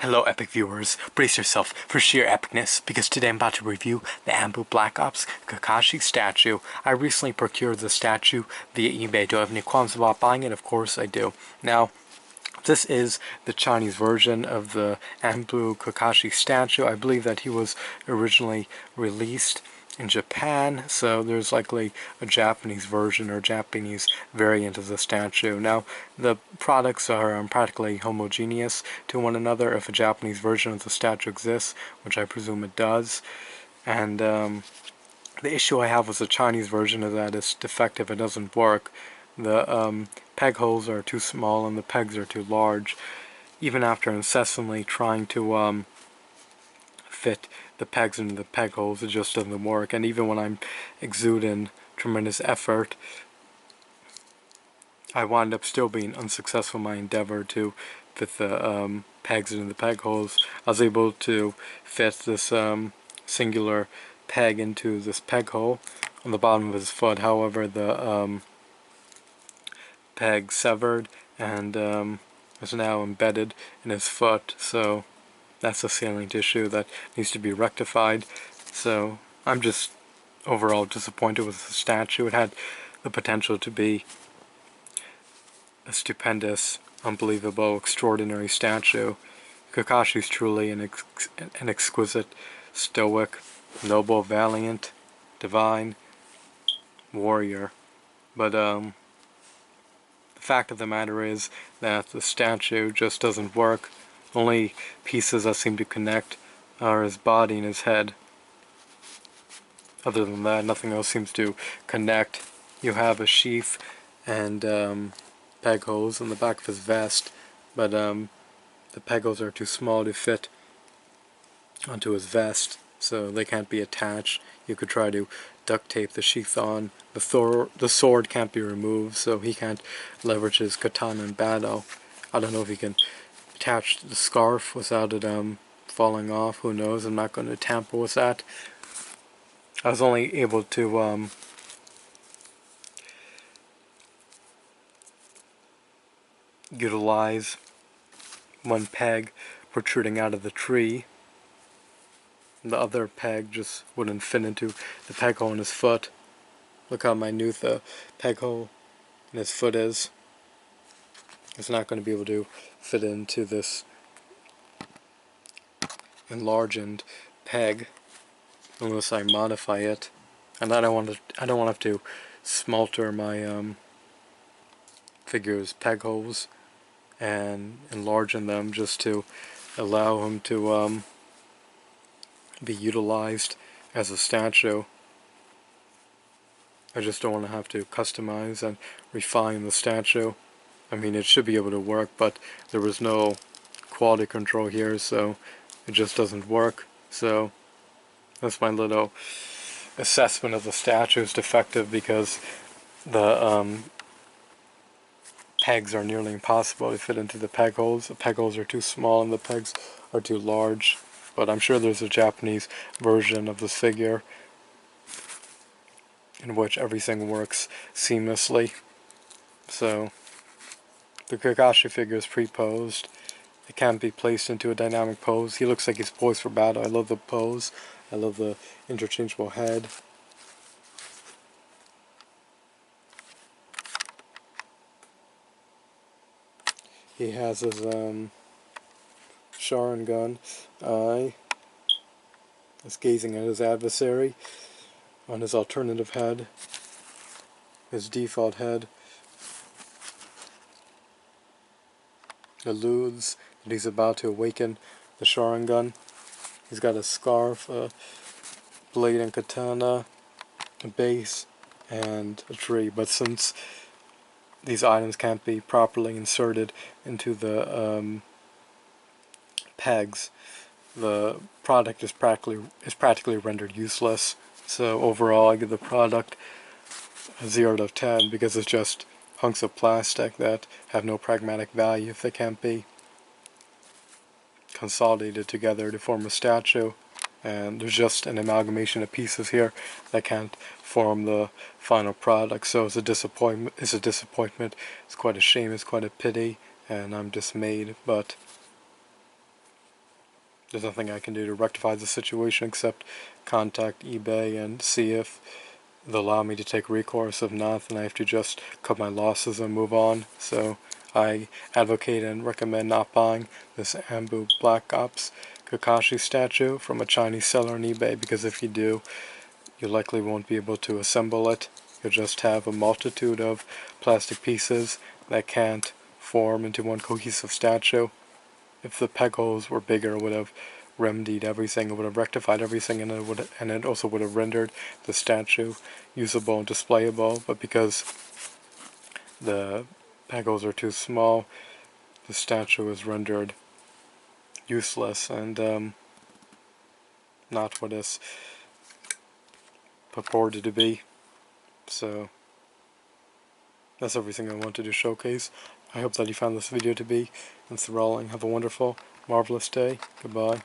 Hello epic viewers, brace yourself for sheer epicness because today I'm about to review the Anbu Black Ops Kakashi statue. I recently procured the statue via eBay. Do I have any qualms about buying it? Of course I do. Now, this is the Chinese version of the Anbu Kakashi statue. I believe that he was originally released in Japan, so there's likely a Japanese version or Japanese variant of the statue. Now, the products are practically homogeneous to one another if a Japanese version of the statue exists, which I presume it does. And the issue I have with the Chinese version is that it's defective, it doesn't work. The peg holes are too small and the pegs are too large. Even after incessantly trying to fit the pegs into the peg holes, it just doesn't work. And even when I'm exuding tremendous effort, I wind up still being unsuccessful in my endeavor to fit the pegs into the peg holes. I was able to fit this singular peg into this peg hole on the bottom of his foot. However, the peg severed and is now embedded in his foot, so that's a salient issue that needs to be rectified. So I'm just overall disappointed with the statue. It had the potential to be a stupendous, unbelievable, extraordinary statue. Kakashi's truly an exquisite, stoic, noble, valiant, divine warrior. But the fact of the matter is that the statue just doesn't work. Only pieces that seem to connect are his body and his head. Other than that, nothing else seems to connect. You have a sheath and peg holes in the back of his vest, but the peg holes are too small to fit onto his vest, so they can't be attached. You could try to duct tape the sheath on. The sword can't be removed, so he can't leverage his katana in battle. I don't know if he can attach the scarf without it falling off. Who knows? I'm not going to tamper with that. I was only able to utilize one peg protruding out of the tree. The other peg just wouldn't fit into the peg hole in his foot. Look how minute the peg hole in his foot is. It's not going to be able to fit into this enlarged peg unless I modify it. And I don't want to have to smelter my figure's peg holes and enlarge them just to allow him to be utilized as a statue. I just don't want to have to customize and refine the statue. I mean, it should be able to work, but there was no quality control here, so it just doesn't work. So that's my little assessment of the statue. Is defective because the pegs are nearly impossible to fit into the peg holes. The peg holes are too small and the pegs are too large. But I'm sure there's a Japanese version of this figure in which everything works seamlessly. So the Kakashi figure is pre-posed. It can't be placed into a dynamic pose. He looks like he's poised for battle. I love the pose. I love the interchangeable head. He has his Sharingan eye. Is gazing at his adversary on his alternative head. His default head alludes that he's about to awaken the Sharingan. He's got a scarf, a blade and katana, a base, and a tree. But since these items can't be properly inserted into the pegs, the product is practically rendered useless. So overall, I give the product a 0 out of 10 because it's just hunks of plastic that have no pragmatic value if they can't be consolidated together to form a statue. And there's just an amalgamation of pieces here that can't form the final product. So it's a disappointment. It's quite a shame. It's quite a pity, and I'm dismayed. But there's nothing I can do to rectify the situation except contact eBay and see if they'll allow me to take recourse. If not, then I have to just cut my losses and move on. So I advocate and recommend not buying this Ambu Black Ops Kakashi statue from a Chinese seller on eBay, because if you do, you likely won't be able to assemble it. You'll just have a multitude of plastic pieces that can't form into one cohesive statue. If the peg holes were bigger, it would have remedied everything, it would have rectified everything, and it also would have rendered the statue usable and displayable. But because the peg holes are too small, the statue is rendered useless and not what it's purported to be. So that's everything I wanted to showcase. I hope that you found this video to be enthralling. Have a wonderful, marvelous day. Goodbye.